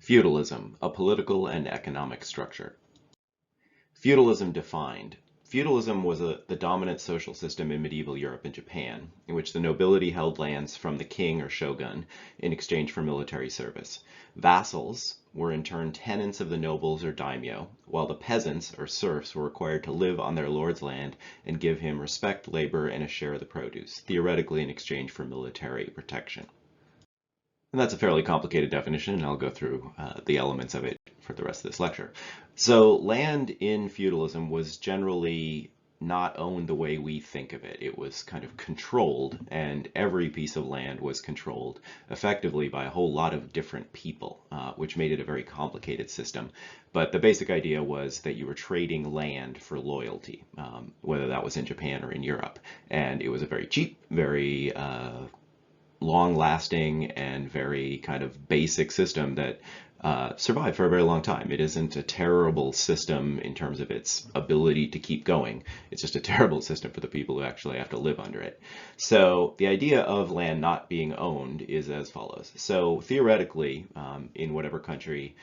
Feudalism, a political and economic structure. Feudalism defined. Feudalism was the dominant social system in medieval Europe and Japan, in which the nobility held lands from the king or shogun in exchange for military service. Vassals were in turn tenants of the nobles or daimyo, while the peasants or serfs were required to live on their lord's land and give him respect, labor, and a share of the produce, theoretically in exchange for military protection. And that's a fairly complicated definition, and I'll go through the elements of it for the rest of this lecture. So land in feudalism was generally not owned the way we think of it. It was kind of controlled, and every piece of land was controlled effectively by a whole lot of different people, which made it a very complicated system. But the basic idea was that you were trading land for loyalty, whether that was in Japan or in Europe. And it was a very cheap, very long-lasting and very kind of basic system that survived for a very long time. It isn't a terrible system in terms of its ability to keep going. It's just a terrible system for the people who actually have to live under it. So the idea of land not being owned is as follows. So theoretically, in whatever country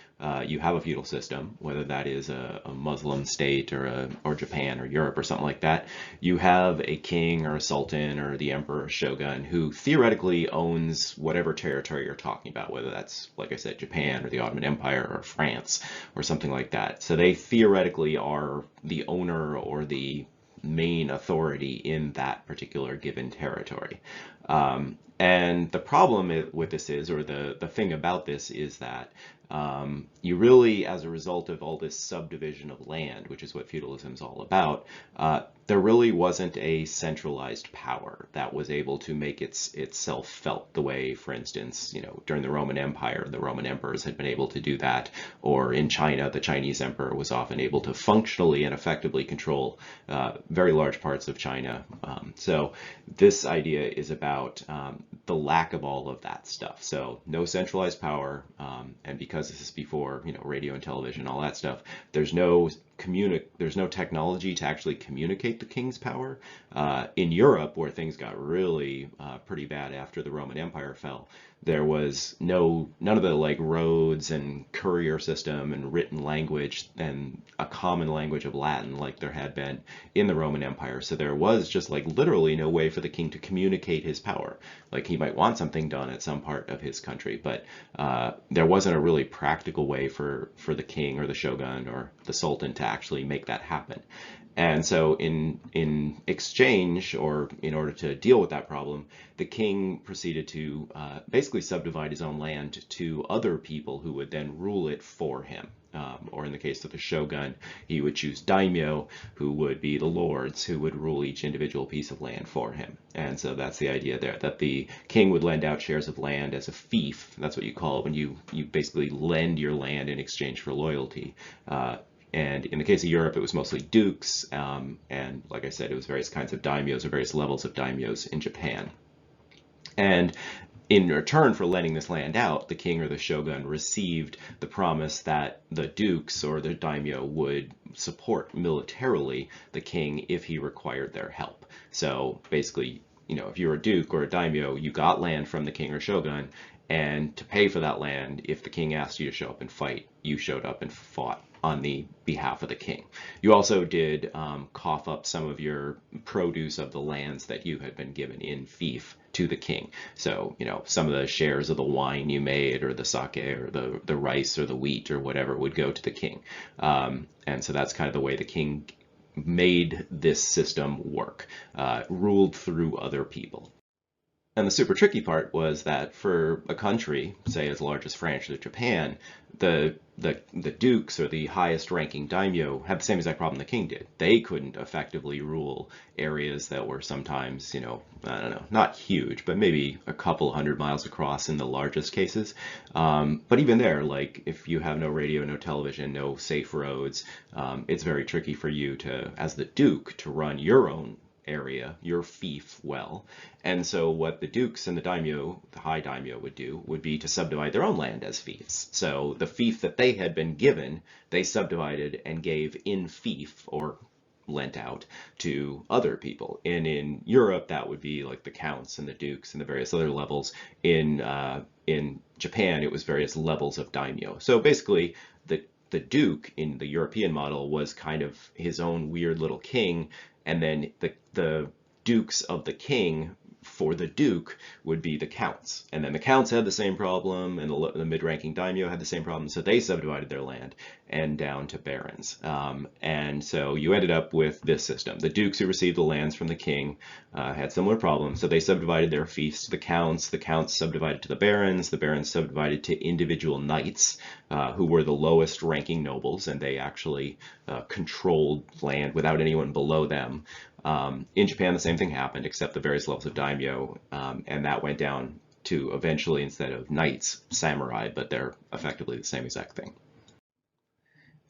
you have a feudal system, whether that is a Muslim state or Japan or Europe or something like that, you have a king or a sultan or the emperor or shogun who theoretically owns whatever territory you're talking about, whether that's, like I said, Japan or the Ottoman Empire or France or something like that. So they theoretically are the owner or the main authority in that particular given territory. And the problem with this is, or the thing about this is that you really, as a result of all this subdivision of land, which is what feudalism is all about, there really wasn't a centralized power that was able to make itself felt the way, for instance, during the Roman Empire, the Roman emperors had been able to do that, or in China, the Chinese emperor was often able to functionally and effectively control very large parts of China. So this idea is about the lack of all of that stuff. So no centralized power, and because this is before radio and television, all that stuff, there's no technology to actually communicate the king's power. In Europe, where things got really pretty bad after the Roman Empire fell, there was none of the roads and courier system and written language and a common language of Latin like there had been in the Roman Empire. So there was just literally no way for the king to communicate his power. He might want something done at some part of his country, but there wasn't a really practical way for the king or the shogun or the sultan to actually make that happen. And so in exchange, or in order to deal with that problem, the king proceeded to basically subdivide his own land to other people who would then rule it for him. Or in the case of the shogun, he would choose daimyo, who would be the lords, who would rule each individual piece of land for him. And so that's the idea there, that the king would lend out shares of land as a fief. That's what you call it when you basically lend your land in exchange for loyalty. And in the case of Europe, it was mostly dukes, and like I said, it was various kinds of daimyos or various levels of daimyos in Japan. And in return for lending this land out, the king or the shogun received the promise that the dukes or the daimyo would support militarily the king if he required their help. So basically, if you were a duke or a daimyo, you got land from the king or shogun, and to pay for that land, if the king asked you to show up and fight, you showed up and fought on the behalf of the king. You also did cough up some of your produce of the lands that you had been given in fief to the king. So, some of the shares of the wine you made, or the sake, or the rice, or the wheat, or whatever would go to the king. And so that's kind of the way the king made this system work, ruled through other people. And the super tricky part was that for a country, say as large as France or Japan, the dukes or the highest ranking daimyo had the same exact problem the king did. They couldn't effectively rule areas that were sometimes, I don't know, not huge, but maybe a couple 100 miles across in the largest cases. But even there, if you have no radio, no television, no safe roads, it's very tricky for you to, as the duke, to run your own area, your fief, well. And so what the dukes and the daimyo, the high daimyo, would do would be to subdivide their own land as fiefs. So the fief that they had been given, they subdivided and gave in fief, or lent out to other people. And in Europe, that would be like the counts and the dukes and the various other levels. In Japan, it was various levels of daimyo. So basically, the duke in the European model was kind of his own weird little king, and then the dukes of the king for the duke would be the counts. And then the counts had the same problem, and the mid-ranking daimyo had the same problem, so they subdivided their land and down to barons. And so you ended up with this system. The dukes who received the lands from the king had similar problems, so they subdivided their fiefs to the counts subdivided to the barons subdivided to individual knights, who were the lowest ranking nobles, and they actually controlled land without anyone below them. In Japan, the same thing happened, except the various levels of daimyo, and that went down to eventually, instead of knights, samurai, but they're effectively the same exact thing.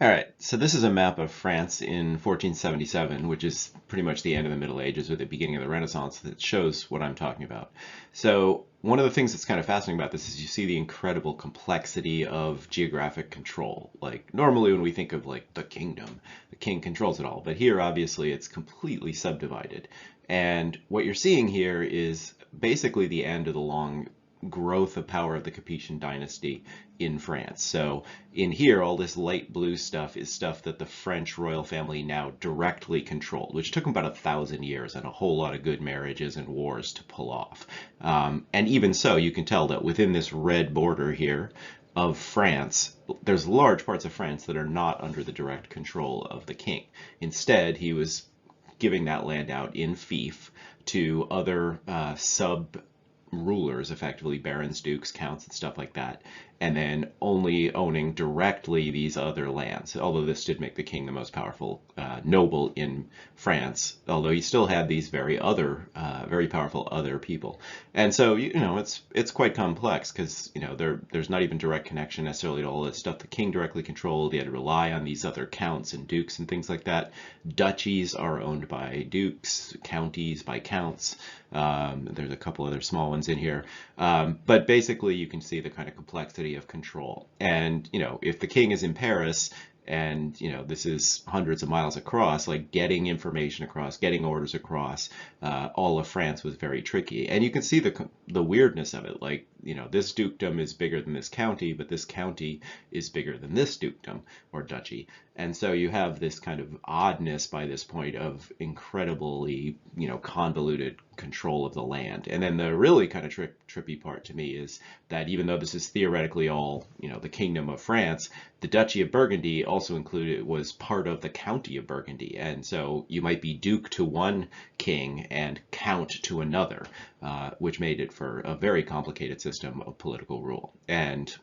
All right, so this is a map of France in 1477, which is pretty much the end of the Middle Ages or the beginning of the Renaissance, that shows what I'm talking about. So one of the things that's kind of fascinating about this is you see the incredible complexity of geographic control. Like normally when we think of like the kingdom, the king controls it all, but here obviously it's completely subdivided. And what you're seeing here is basically the end of the long growth of power of the Capetian dynasty in France. So in here, all this light blue stuff is stuff that the French royal family now directly controlled, which took them about 1,000 years and a whole lot of good marriages and wars to pull off. And even so, you can tell that within this red border here of France, there's large parts of France that are not under the direct control of the king. Instead, he was giving that land out in fief to other rulers, effectively barons, dukes, counts, and stuff like that, and then only owning directly these other lands, although this did make the king the most powerful noble in France, although he still had these very powerful other people. And so, it's quite complex, because, there's not even direct connection necessarily to all this stuff the king directly controlled. He had to rely on these other counts and dukes and things like that. Duchies are owned by dukes, counties by counts. There's a couple other small ones in here. But basically, you can see the kind of complexity of control. And, if the king is in Paris, and this is hundreds of miles across, like getting information across, getting orders across all of France was very tricky. And you can see the weirdness of it. Like, this dukedom is bigger than this county, but this county is bigger than this dukedom or duchy. And so you have this kind of oddness by this point of incredibly, convoluted control of the land. And then the really kind of trippy part to me is that even though this is theoretically all, the kingdom of France, the Duchy of Burgundy also was part of the county of Burgundy. And so you might be duke to one king and count to another, which made it for a very complicated system of political rule. And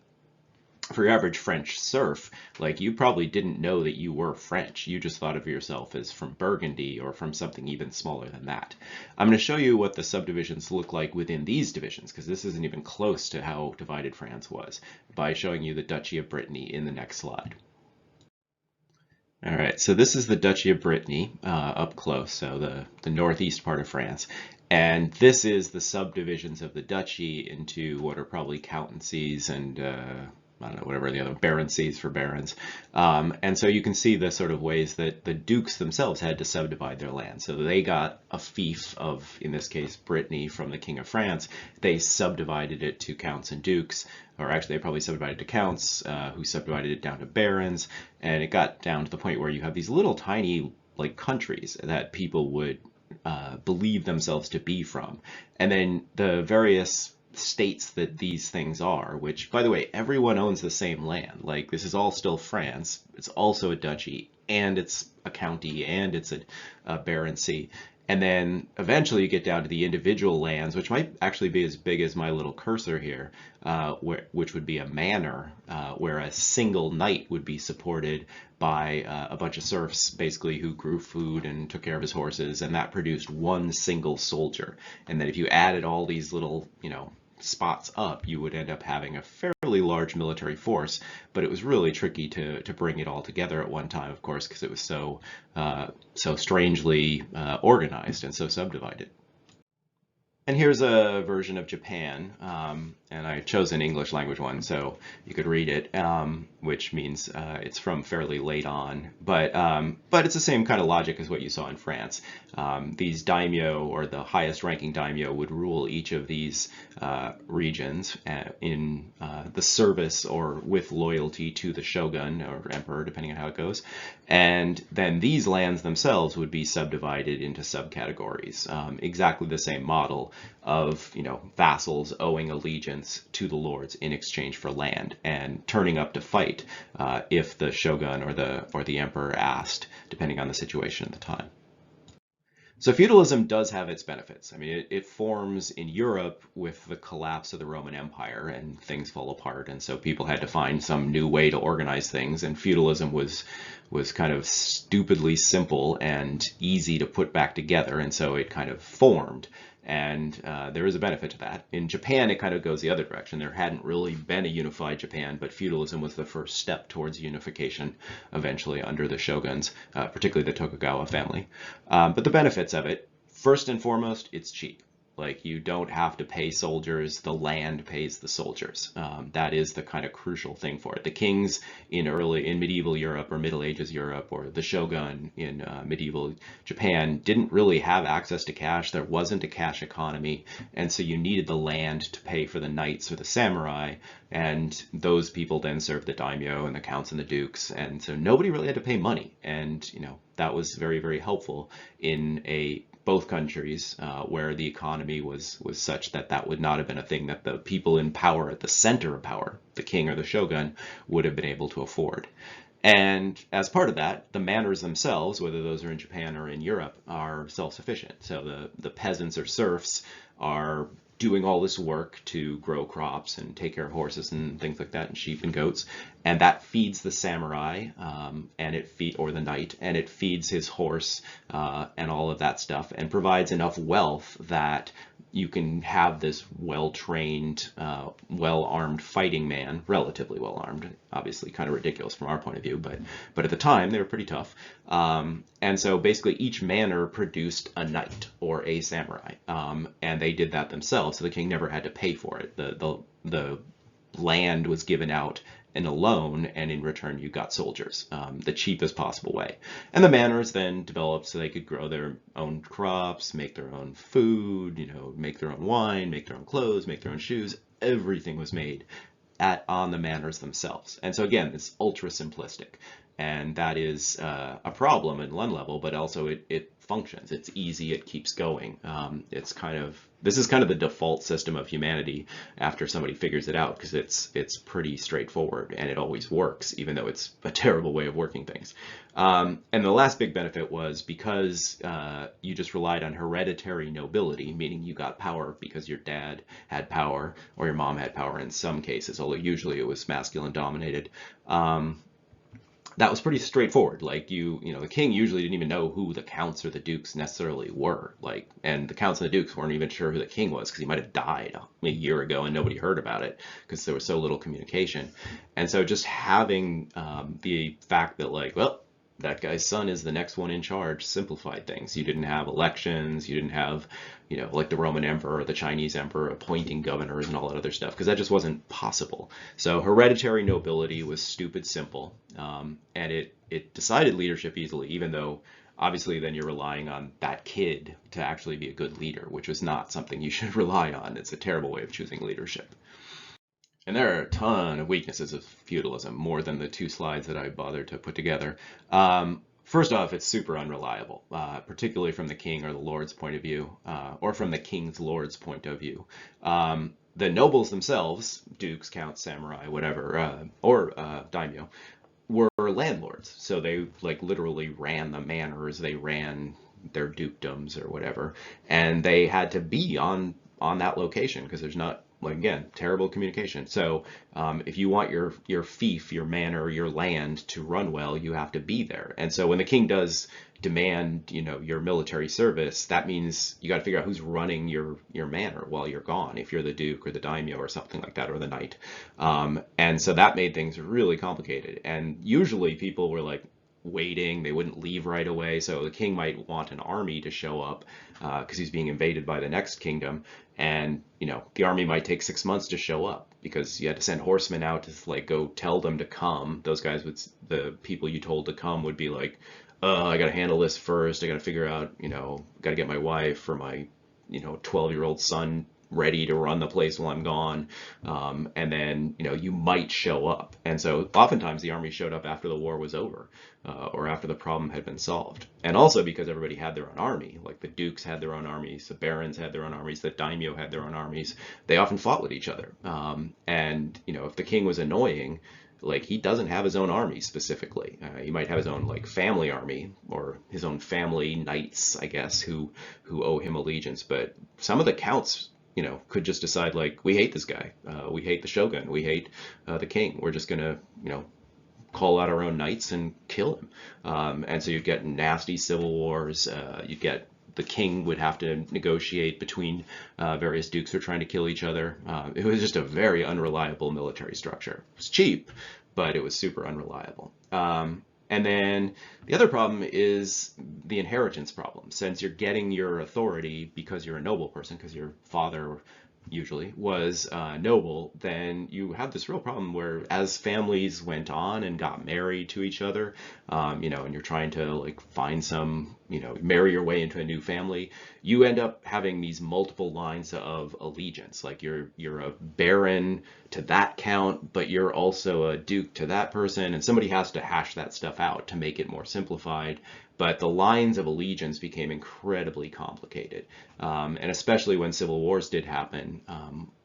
for your average French serf, like, you probably didn't know that you were French. You just thought of yourself as from Burgundy or from something even smaller than that. I'm going to show you what the subdivisions look like within these divisions, because this isn't even close to how divided France was, by showing you the Duchy of Brittany in the next slide. All right, so this is the Duchy of Brittany up close, so the northeast part of France. And this is the subdivisions of the duchy into what are probably countencies and I don't know, whatever the other baroncies for barons. And so you can see the sort of ways that the dukes themselves had to subdivide their land. So they got a fief of, in this case, Brittany from the King of France. They subdivided it to counts and dukes, or actually they probably subdivided to counts, who subdivided it down to barons. And it got down to the point where you have these little tiny like countries that people would believe themselves to be from. And then the various states that these things are, which, by the way, everyone owns the same land. Like, this is all still France. It's also a duchy, and it's a county, and it's a baroncy. And then eventually you get down to the individual lands, which might actually be as big as my little cursor here, which would be a manor, where a single knight would be supported by a bunch of serfs, basically, who grew food and took care of his horses, and that produced one single soldier. And then if you added all these little, spots up, you would end up having a fairly large military force, but it was really tricky to bring it all together at one time, of course, because it was so strangely organized and so subdivided. And here's a version of Japan, and I chose an English language one so you could read it, which means it's from fairly late on. But it's the same kind of logic as what you saw in France. These daimyo, or the highest ranking daimyo, would rule each of these regions in the service or with loyalty to the shogun or emperor, depending on how it goes. And then these lands themselves would be subdivided into subcategories, exactly the same model of, vassals owing allegiance to the lords in exchange for land and turning up to fight if the shogun or the emperor asked, depending on the situation at the time. So feudalism does have its benefits. I mean, it forms in Europe with the collapse of the Roman Empire, and things fall apart, and so people had to find some new way to organize things, and feudalism was kind of stupidly simple and easy to put back together, and so it kind of formed. And there is a benefit to that. In Japan, it kind of goes the other direction. There hadn't really been a unified Japan, but feudalism was the first step towards unification, eventually under the shoguns, particularly the Tokugawa family. But the benefits of it, first and foremost, it's cheap. Like, you don't have to pay soldiers, the land pays the soldiers. That is the kind of crucial thing for it. The kings in medieval Europe or Middle Ages Europe, or the shogun in medieval Japan, didn't really have access to cash. There wasn't a cash economy, and so you needed the land to pay for the knights or the samurai, and those people then served the daimyo and the counts and the dukes, and so nobody really had to pay money. And that was very, very helpful in both countries where the economy was such that would not have been a thing that the people in power at the center of power, the king or the shogun, would have been able to afford. And as part of that, the manors themselves, whether those are in Japan or in Europe, are self-sufficient. So the peasants or serfs are doing all this work to grow crops and take care of horses and things like that, and sheep and goats, and that feeds the samurai or the knight, and it feeds his horse and all of that stuff, and provides enough wealth that you can have this well-trained, well-armed fighting man, relatively well-armed, obviously kind of ridiculous from our point of view, but at the time they were pretty tough. And so basically each manor produced a knight or a samurai, and they did that themselves, so the king never had to pay for it. The land was given out in a loan, and in return you got soldiers, the cheapest possible way. And the manors then developed so they could grow their own crops, make their own food, make their own wine, make their own clothes, make their own shoes. Everything was made on the manors themselves. And so again, it's ultra simplistic, and that is a problem at one level, but also it functions. It's easy. It keeps going. This is kind of the default system of humanity after somebody figures it out, because it's pretty straightforward, and it always works, even though it's a terrible way of working things. And the last big benefit was because you just relied on hereditary nobility, meaning you got power because your dad had power or your mom had power in some cases, although usually it was masculine dominated. That was pretty straightforward. Like the king usually didn't even know who the counts or the dukes necessarily were. And the counts and the dukes weren't even sure who the king was, because he might have died a year ago and nobody heard about it because there was so little communication. And so just having the fact that that guy's son is the next one in charge simplified things. You didn't have elections. You didn't have, like the Roman emperor or the Chinese emperor appointing governors and all that other stuff, because that just wasn't possible. So hereditary nobility was stupid simple, and it decided leadership easily, even though obviously then you're relying on that kid to actually be a good leader, which was not something you should rely on. It's a terrible way of choosing leadership. And there are a ton of weaknesses of feudalism, more than the 2 slides that I bothered to put together. First off, it's super unreliable, particularly from the king or the lord's point of view, or from the king's lord's point of view. The nobles themselves, dukes, counts, samurai, whatever, or daimyo, were landlords. So they literally ran the manors, they ran their dukedoms or whatever, and they had to be on that location, because there's not, again, terrible communication. So if you want your fief, your manor, your land to run well, you have to be there. And so when the king does demand, your military service, that means you got to figure out who's running your manor while you're gone, if you're the duke or the daimyo or something like that, or the knight. And so that made things really complicated. And usually people were like, waiting. They wouldn't leave right away. So the king might want an army to show up because he's being invaded by the next kingdom. And, the army might take 6 months to show up because you had to send horsemen out to like go tell them to come. Those guys would, the people you told to come would be like, I got to handle this first. I got to figure out, got to get my wife or my, 12-year-old son ready to run the place while I'm gone. And then, you might show up. And so oftentimes the army showed up after the war was over, or after the problem had been solved. And also because everybody had their own army, like the dukes had their own armies, the barons had their own armies, the daimyo had their own armies. They often fought with each other. And, if the king was annoying, like he doesn't have his own army specifically. He might have his own like family army or his own family knights, I guess, who owe him allegiance. But some of the counts, could just decide like, we hate this guy. We hate the shogun. We hate the king. We're just gonna, call out our own knights and kill him. And so you get nasty civil wars. You get the king would have to negotiate between various dukes who are trying to kill each other. It was just a very unreliable military structure. It was cheap, but it was super unreliable. And then the other problem is the inheritance problem. Since you're getting your authority because you're a noble person, because your father usually was noble, then you have this real problem where as families went on and got married to each other, and you're trying to like find some, marry your way into a new family, you end up having these multiple lines of allegiance. Like you're a baron to that count, but you're also a duke to that person, and somebody has to hash that stuff out to make it more simplified. But the lines of allegiance became incredibly complicated. And especially when civil wars did happen,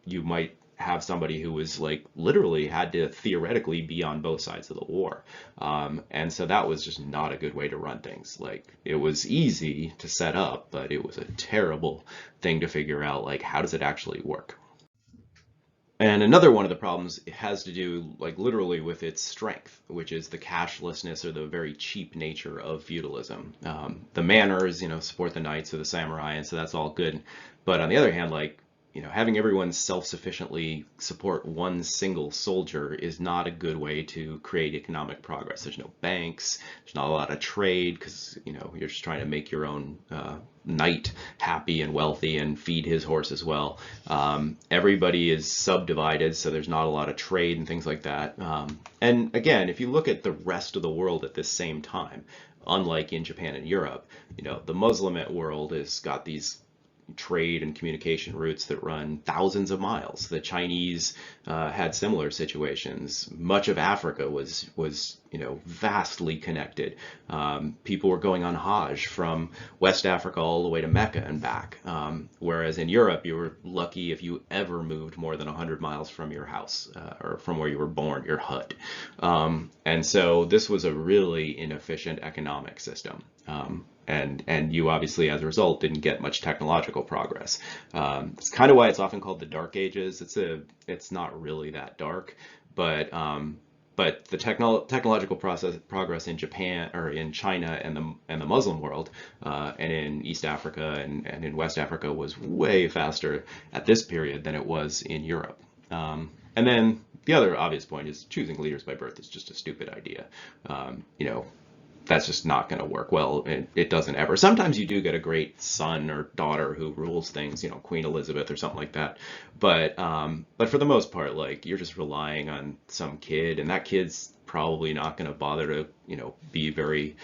you might have somebody who was like literally had to theoretically be on both sides of the war. And so that was just not a good way to run things. Like it was easy to set up, but it was a terrible thing to figure out, like, how does it actually work? And another one of the problems has to do like literally with its strength, which is the cashlessness or the very cheap nature of feudalism. The manors, support the knights or the samurai, and so that's all good. But on the other hand, like, having everyone self-sufficiently support one single soldier is not a good way to create economic progress. There's no banks, there's not a lot of trade because, you're just trying to make your own knight happy and wealthy and feed his horse as well. Everybody is subdivided, so there's not a lot of trade and things like that. And again, if you look at the rest of the world at this same time, unlike in Japan and Europe, the Muslim world has got these trade and communication routes that run thousands of miles. The Chinese had similar situations. Much of Africa was vastly connected. People were going on Hajj from West Africa all the way to Mecca and back. Whereas in Europe, you were lucky if you ever moved more than 100 miles from your house or from where you were born, your hut. And so this was a really inefficient economic system. And you obviously, as a result, didn't get much technological progress. It's kind of why it's often called the Dark Ages. It's not really that dark, but the technological progress in Japan or in China and the Muslim world and in East Africa and in West Africa was way faster at this period than it was in Europe. And then the other obvious point is choosing leaders by birth is just a stupid idea. That's just not going to work well. It doesn't ever. Sometimes you do get a great son or daughter who rules things, Queen Elizabeth or something like that. But for the most part, like you're just relying on some kid, and that kid's probably not going to bother to, be very,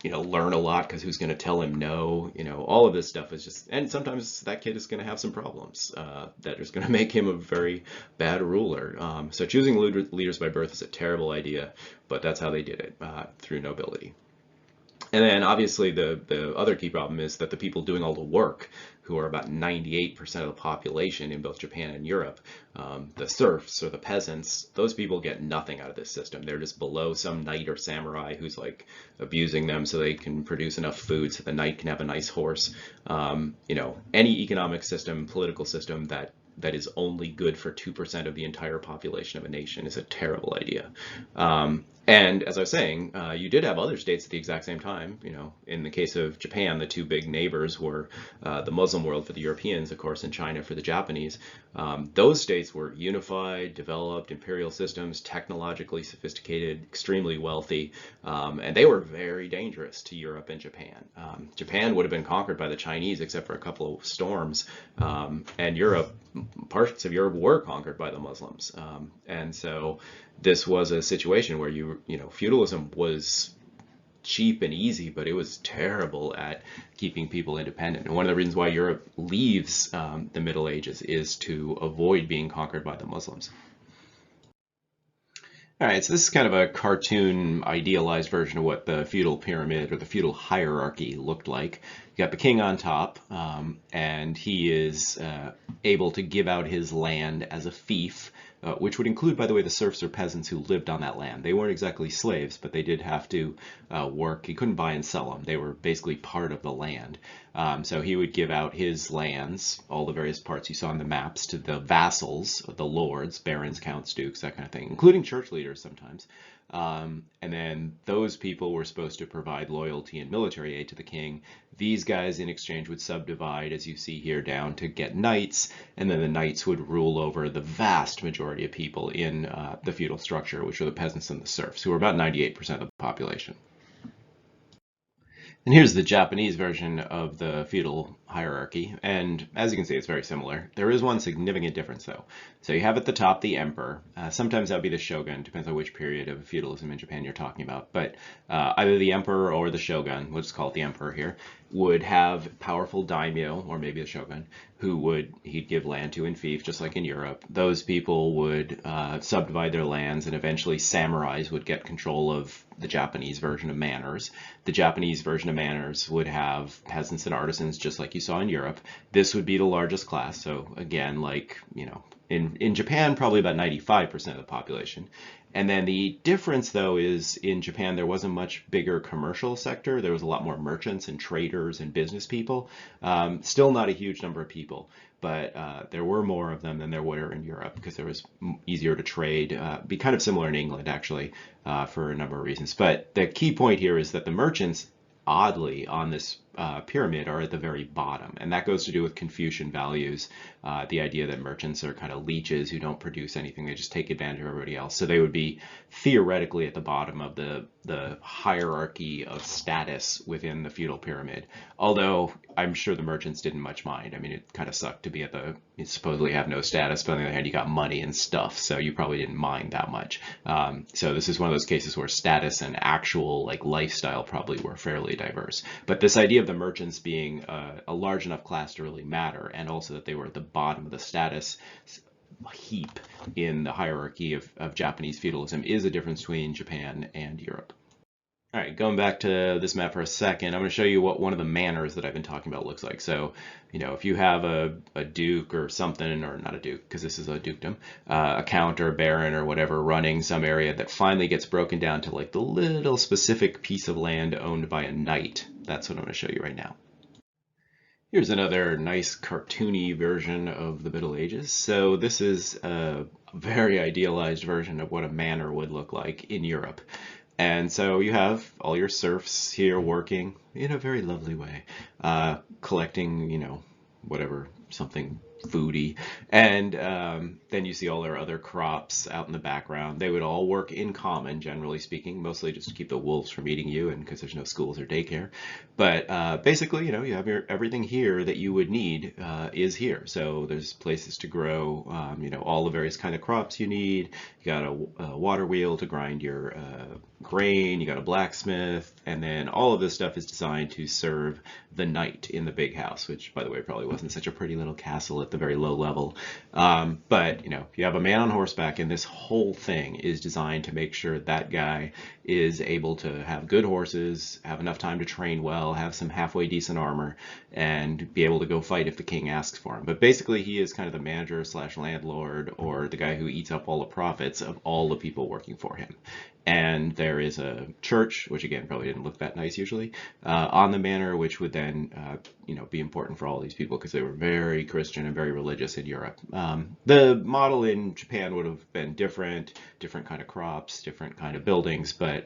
learn a lot because who's going to tell him no? All of this stuff is just, and sometimes that kid is going to have some problems that is going to make him a very bad ruler. So choosing leaders by birth is a terrible idea, but that's how they did it through nobility. And then obviously the other key problem is that the people doing all the work, who are about 98% of the population in both Japan and Europe, the serfs or the peasants, those people get nothing out of this system. They're just below some knight or samurai who's like abusing them so they can produce enough food so the knight can have a nice horse. Any economic system, political system that that is only good for 2% of the entire population of a nation is a terrible idea. And as I was saying, you did have other states at the exact same time. In the case of Japan, the two big neighbors were the Muslim world for the Europeans, of course, and China for the Japanese. Those states were unified, developed imperial systems, technologically sophisticated, extremely wealthy, and they were very dangerous to Europe and Japan. Japan would have been conquered by the Chinese except for a couple of storms, and parts of Europe were conquered by the Muslims. And so this was a situation where feudalism was cheap and easy, but it was terrible at keeping people independent. And one of the reasons why Europe leaves the Middle Ages is to avoid being conquered by the Muslims. All right, so this is kind of a cartoon idealized version of what the feudal pyramid or the feudal hierarchy looked like. You got the king on top, and he is able to give out his land as a fief, which would include, by the way, the serfs or peasants who lived on that land. They weren't exactly slaves, but they did have to work. He couldn't buy and sell them. They were basically part of the land. So he would give out his lands, all the various parts you saw on the maps, to the vassals, the lords, barons, counts, dukes, that kind of thing, including church leaders sometimes. And then those people were supposed to provide loyalty and military aid to the king. These guys in exchange would subdivide, as you see here, down to get knights, and then the knights would rule over the vast majority of people in the feudal structure, which were the peasants and the serfs, who were about 98% of the population. And here's the Japanese version of the feudal hierarchy, and as you can see, it's very similar. There is one significant difference, though. So you have at the top the emperor. Sometimes that would be the shogun, depends on which period of feudalism in Japan you're talking about. But either the emperor or the shogun, we'll just call it the emperor here, would have powerful daimyo, or maybe a shogun, he'd give land to in fief, just like in Europe. Those people would subdivide their lands, and eventually samurais would get control of the Japanese version of manors. The Japanese version of manors would have peasants and artisans, just like you saw in Europe. This would be the largest class. So again, like, in Japan, probably about 95% of the population. And then the difference, though, is in Japan, there was a much bigger commercial sector. There was a lot more merchants and traders and business people. Still not a huge number of people, but there were more of them than there were in Europe because there was easier to trade. Be kind of similar in England, actually, for a number of reasons. But the key point here is that the merchants, oddly, on this pyramid are at the very bottom, and that goes to do with Confucian values, the idea that merchants are kind of leeches who don't produce anything, they just take advantage of everybody else. So they would be theoretically at the bottom of the hierarchy of status within the feudal pyramid, although I'm sure the merchants didn't much mind. I mean, it kind of sucked to be you supposedly have no status, but on the other hand, you got money and stuff, so you probably didn't mind that much. So this is one of those cases where status and actual lifestyle probably were fairly diverse. But this idea of the merchants being a large enough class to really matter, and also that they were at the bottom of the status heap in the hierarchy of Japanese feudalism, is a difference between Japan and Europe. All right, going back to this map for a second, I'm going to show you what one of the manors that I've been talking about looks like. So, if you have a duke or something, or not a duke, because this is a dukedom, a count or a baron or whatever running some area that finally gets broken down to the little specific piece of land owned by a knight. That's what I'm going to show you right now. Here's another nice cartoony version of the Middle Ages. So this is a very idealized version of what a manor would look like in Europe. And so you have all your serfs here working in a very lovely way, collecting, whatever, something foody. And then you see all their other crops out in the background. They would all work in common, generally speaking, mostly just to keep the wolves from eating you, and because there's no schools or daycare. But basically, you have everything here that you would need is here. So there's places to grow, all the various kind of crops you need. You got a water wheel to grind your grain. You got a blacksmith, and then all of this stuff is designed to serve the knight in the big house, which, by the way, probably wasn't such a pretty little castle at the very low level. But But, you have a man on horseback, and this whole thing is designed to make sure that guy is able to have good horses, have enough time to train well, have some halfway decent armor, and be able to go fight if the king asks for him. But basically, he is kind of the manager slash landlord, or the guy who eats up all the profits of all the people working for him. And there is a church, which again probably didn't look that nice usually, on the manor, which would then be important for all these people because they were very Christian and very religious in Europe. The model in Japan would have been different kind of crops, different kind of buildings, but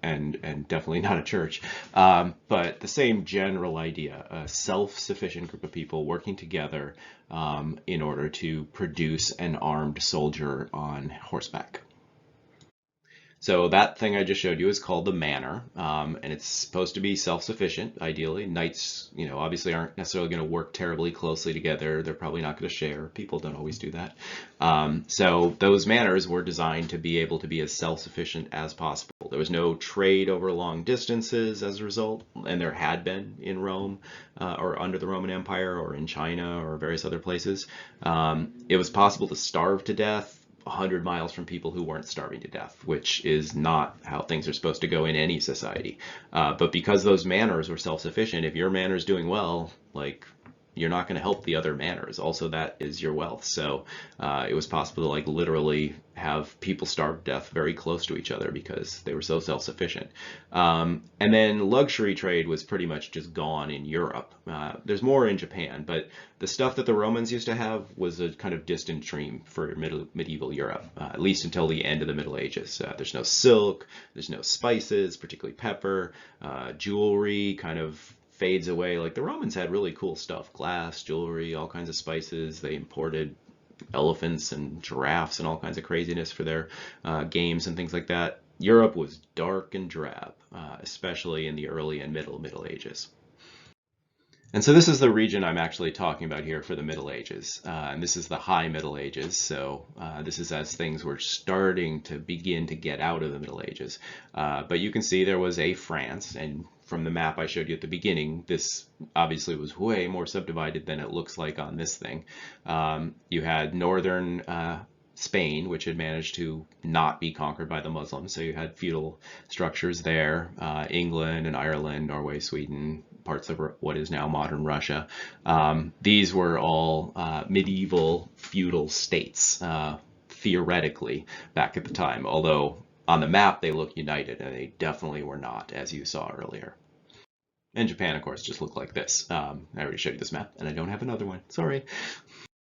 and definitely not a church. But the same general idea: a self-sufficient group of people working together in order to produce an armed soldier on horseback. So that thing I just showed you is called the manor, and it's supposed to be self-sufficient, ideally. Knights, obviously aren't necessarily going to work terribly closely together. They're probably not going to share. People don't always do that. So those manors were designed to be able to be as self-sufficient as possible. There was no trade over long distances as a result, and there had been in Rome, or under the Roman Empire, or in China, or various other places. It was possible to starve to death 100 miles from people who weren't starving to death, which is not how things are supposed to go in any society. But because those manors were self-sufficient, if your manor's doing well, you're not going to help the other manors. Also, that is your wealth. So it was possible to literally have people starve to death very close to each other because they were so self-sufficient. And then luxury trade was pretty much just gone in Europe. There's more in Japan, but the stuff that the Romans used to have was a kind of distant dream for medieval Europe, at least until the end of the Middle Ages. There's no silk, there's no spices, particularly pepper, jewelry kind of fades away. The Romans had really cool stuff: glass, jewelry, all kinds of spices. They imported elephants and giraffes and all kinds of craziness for their games and things like that. Europe was dark and drab, especially in the early and Middle Ages. And so this is the region I'm actually talking about here for the Middle Ages. And this is the High Middle Ages. So this is as things were starting to begin to get out of the Middle Ages. But you can see there was a France, and from the map I showed you at the beginning, this obviously was way more subdivided than it looks like on this thing. You had northern Spain, which had managed to not be conquered by the Muslims. So you had feudal structures there, England and Ireland, Norway, Sweden, parts of what is now modern Russia. These were all medieval feudal states, theoretically, back at the time, although on the map they look united, and they definitely were not, as you saw earlier. And Japan, of course, just looked like this. I already showed you this map, and I don't have another one. Sorry.